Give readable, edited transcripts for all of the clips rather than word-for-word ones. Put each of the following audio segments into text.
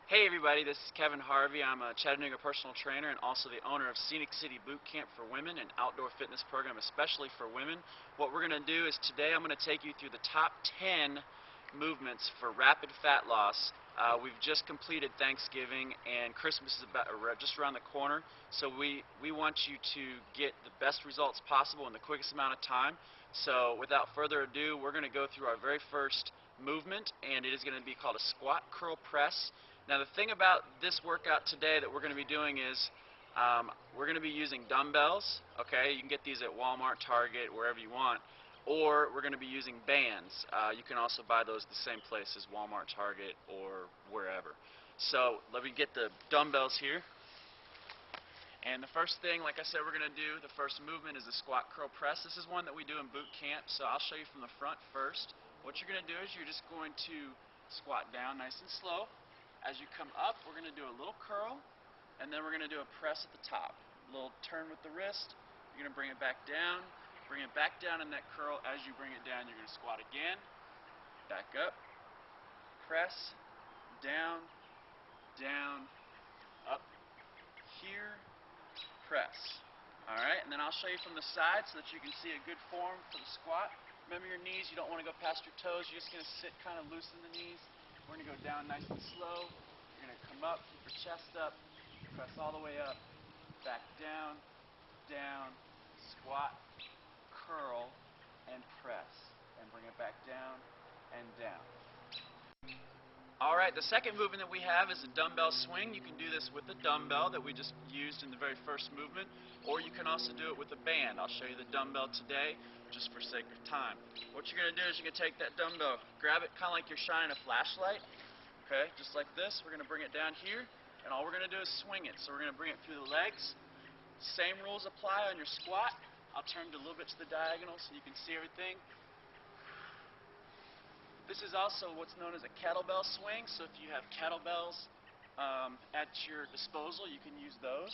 Hey everybody, this is Kevin Harvey. I'm a Chattanooga personal trainer and also the owner of Scenic City Boot Camp for Women, an outdoor fitness program especially for women. What we're going to do is today I'm going to take you through the top 10 movements for rapid fat loss. We've just completed Thanksgiving and Christmas is just around the corner, so we want you to get the best results possible in the quickest amount of time. So without further ado, we're going to go through our very first movement, and it is going to be called a squat curl press. Now the thing about this workout today that we're going to be doing is we're going to be using dumbbells. Okay, you can get these at Walmart, Target, wherever you want, or we're going to be using bands. You can also buy those the same place as Walmart, Target, or wherever. So let me get the dumbbells here. And the first thing, like I said, we're going to do, the first movement is the squat curl press. This is one that we do in boot camp, so I'll show you from the front first. What you're going to do is you're just going to squat down nice and slow. As you come up, we're going to do a little curl, and then we're going to do a press at the top. A little turn with the wrist. You're going to bring it back down in that curl. As you bring it down, you're going to squat again, back up, press, down, down, up, here, press. Alright, and then I'll show you from the side so that you can see a good form for the squat. Remember your knees, you don't want to go past your toes. You're just going to sit kind of loose in the knees. We're going to go down nice and slow. You're going to come up, keep your chest up, press all the way up, back down, down, squat, curl, and press. And bring it back down and down. Alright, the second movement that we have is a dumbbell swing. You can do this with the dumbbell that we just used in the very first movement, or you can also do it with a band. I'll show you the dumbbell today, just for sake of time. What you're going to do is you're going to take that dumbbell, grab it kind of like you're shining a flashlight, okay, just like this. We're going to bring it down here, and all we're going to do is swing it. So we're going to bring it through the legs. Same rules apply on your squat. I'll turn it a little bit to the diagonal so you can see everything. This is also what's known as a kettlebell swing, so if you have kettlebells at your disposal, you can use those.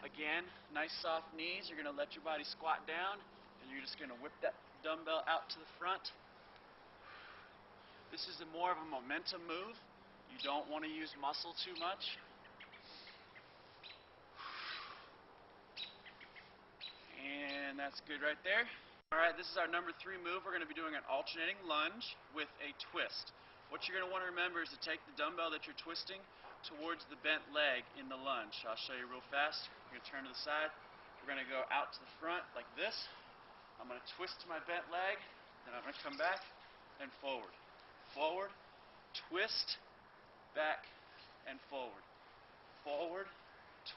Again, nice soft knees. You're going to let your body squat down, and you're just going to whip that dumbbell out to the front. This is more of a momentum move. You don't want to use muscle too much. And that's good right there. Alright, this is our number 3 move. We're going to be doing an alternating lunge with a twist. What you're going to want to remember is to take the dumbbell that you're twisting towards the bent leg in the lunge. I'll show you real fast. We're going to turn to the side. We're going to go out to the front like this. I'm going to twist my bent leg, then I'm going to come back and forward. Forward, twist, back, and forward. Forward,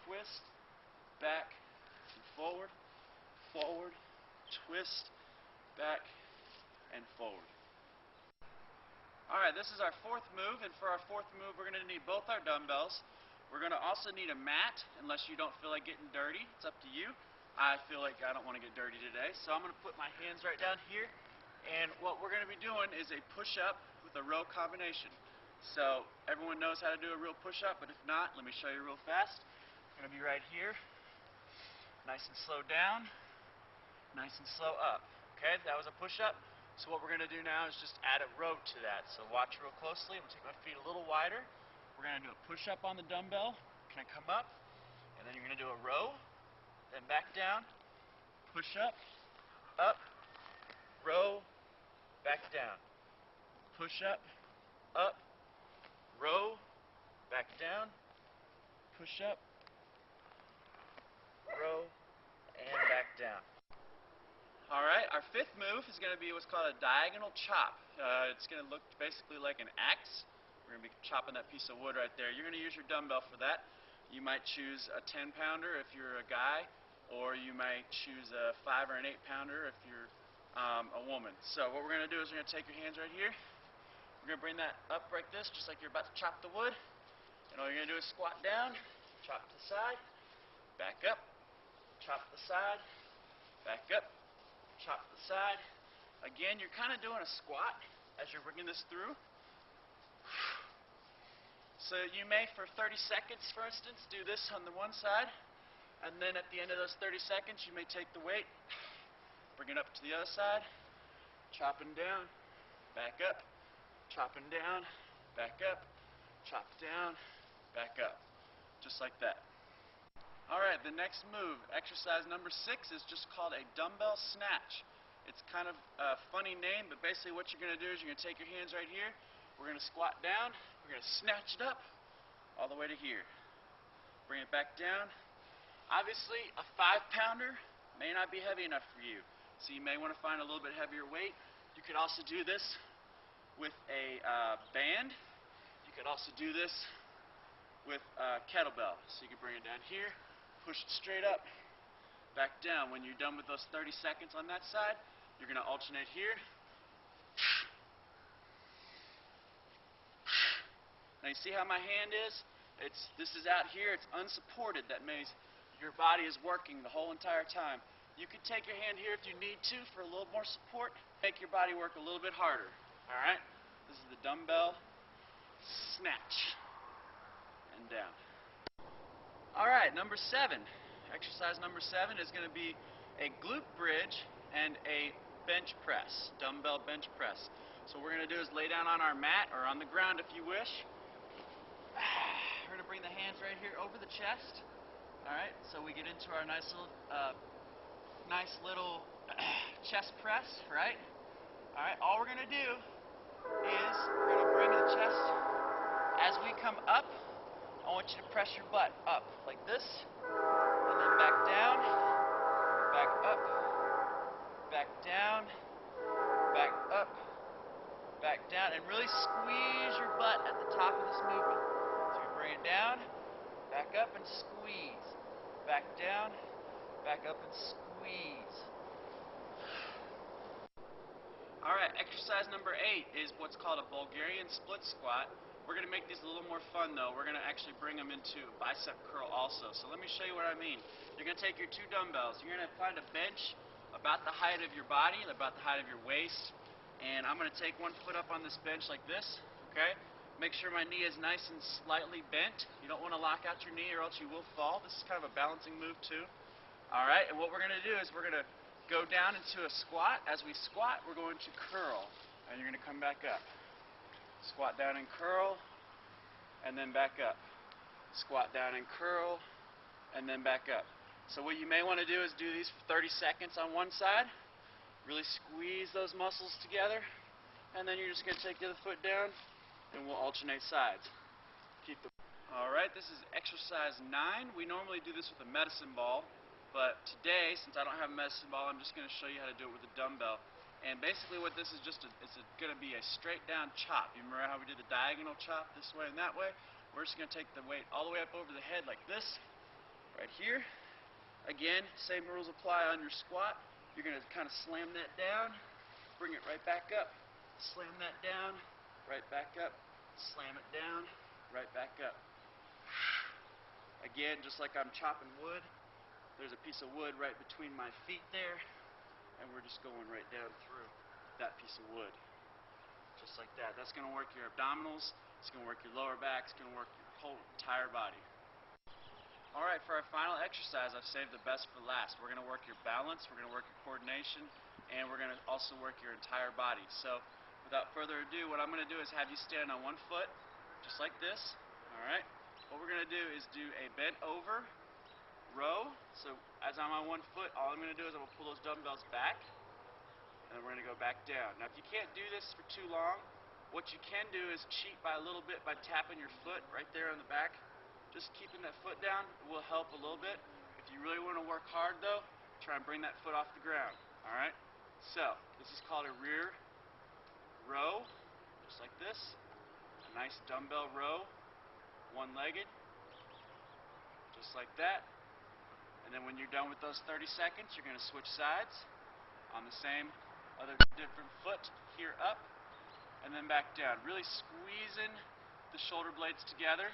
twist, back, and forward. Forward, twist, back, and forward. Alright, this is our 4th move, and for our 4th move we're going to need both our dumbbells. We're going to also need a mat, unless you don't feel like getting dirty. It's up to you. I feel like I don't want to get dirty today, so I'm going to put my hands right down here, and what we're going to be doing is a push-up with a row combination. So everyone knows how to do a real push-up, but if not, let me show you real fast. I'm going to be right here, nice and slow down, nice and slow up. Okay, that was a push-up. So what we're going to do now is just add a row to that. So watch real closely. I'm going to take my feet a little wider. We're going to do a push-up on the dumbbell. Can I come up? And then you're going to do a row. Then back down. Push-up. Up. Row. Back down. Push-up. Up. Row. Back down. Push-up. Row. And back down. Alright, our 5th move is going to be what's called a diagonal chop. It's going to look basically like an axe. We're going to be chopping that piece of wood right there. You're going to use your dumbbell for that. You might choose a 10-pounder if you're a guy, or you might choose a 5 or an 8-pounder if you're a woman. So what we're going to do is we're going to take your hands right here. We're going to bring that up like this, just like you're about to chop the wood. And all you're going to do is squat down, chop to the side, back up, chop to the side, back up, chop to the side. Again, you're kind of doing a squat as you're bringing this through. So you may, for 30 seconds, for instance, do this on the one side, and then at the end of those 30 seconds, you may take the weight, bring it up to the other side, chopping down, back up, chopping down, back up, chop down, back up, just like that. Alright, the next move, exercise number 6, is just called a dumbbell snatch. It's kind of a funny name, but basically what you're going to do is you're going to take your hands right here, we're going to squat down, we're going to snatch it up all the way to here. Bring it back down. Obviously, a 5-pounder may not be heavy enough for you, so you may want to find a little bit heavier weight. You could also do this with a band. You could also do this with a kettlebell. So you can bring it down here, push it straight up, back down. When you're done with those 30 seconds on that side, you're going to alternate here. Now you see how my hand is? This is out here, it's unsupported. That means your body is working the whole entire time. You can take your hand here if you need to for a little more support. Make your body work a little bit harder. Alright? This is the dumbbell snatch. And down. Alright, number 7. Exercise number 7 is going to be a glute bridge and a bench press. Dumbbell bench press. So what we're going to do is lay down on our mat or on the ground if you wish. We're going to bring the hands right here over the chest. Alright, so we get into our nice little chest press, right? Alright, all we're going to do is we're going to bring the chest as we come up. I want you to press your butt up like this, and then back down, back up, back down, back up, back down, and really squeeze your butt at the top of this movement. So you bring it down, back up and squeeze, back down, back up and squeeze. Alright, exercise number 8 is what's called a Bulgarian split squat. We're going to make these a little more fun though. We're going to actually bring them into a bicep curl also. So let me show you what I mean. You're going to take your 2 dumbbells. You're going to find a bench about the height of your body, about the height of your waist. And I'm going to take one foot up on this bench like this. Okay? Make sure my knee is nice and slightly bent. You don't want to lock out your knee or else you will fall. This is kind of a balancing move too. Alright, and what we're going to do is we're going to go down into a squat. As we squat, we're going to curl. And you're going to come back up. Squat down and curl, and then back up. Squat down and curl, and then back up. So what you may want to do is do these for 30 seconds on one side. Really squeeze those muscles together, and then you're just going to take the other foot down, and we'll alternate sides. Alright, this is exercise 9. We normally do this with a medicine ball, but today, since I don't have a medicine ball, I'm just going to show you how to do it with a dumbbell. And basically what this is just it's going to be a straight down chop. You remember how we did the diagonal chop this way and that way? We're just going to take the weight all the way up over the head like this, right here. Again, same rules apply on your squat. You're going to kind of slam that down, bring it right back up, slam that down, right back up, slam it down, right back up. Again, just like I'm chopping wood, there's a piece of wood right between my feet there. And we're just going right down through that piece of wood. Just like that. That's going to work your abdominals, it's going to work your lower back, it's going to work your whole entire body. Alright, for our final exercise, I've saved the best for last. We're going to work your balance, we're going to work your coordination, and we're going to also work your entire body. So, without further ado, what I'm going to do is have you stand on one foot, just like this. Alright? What we're going to do is do a bent over row. So as I'm on one foot, all I'm going to do is I'm going to pull those dumbbells back, and then we're going to go back down. Now if you can't do this for too long, what you can do is cheat by a little bit by tapping your foot right there on the back. Just keeping that foot down will help a little bit. If you really want to work hard though, try and bring that foot off the ground. Alright? So, this is called a rear row, just like this. A nice dumbbell row, one-legged, just like that. And then when you're done with those 30 seconds, you're going to switch sides on the same other different foot, here up, and then back down. Really squeezing the shoulder blades together.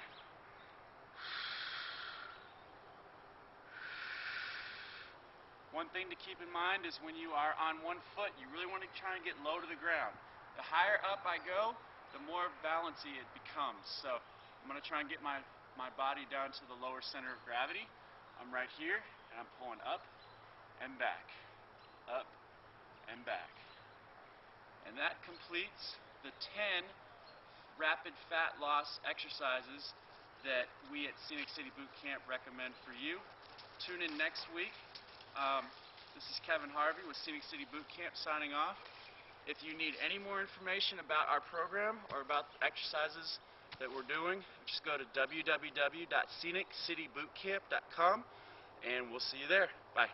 One thing to keep in mind is when you are on one foot, you really want to try and get low to the ground. The higher up I go, the more balancy it becomes. So I'm going to try and get my body down to the lower center of gravity. I'm right here, and I'm pulling up and back, up and back. And that completes the 10 rapid fat loss exercises that we at Scenic City Boot Camp recommend for you. Tune in next week. This is Kevin Harvey with Scenic City Boot Camp signing off. If you need any more information about our program or about the exercises that we're doing, just go to www.sceniccitybootcamp.com and we'll see you there. Bye.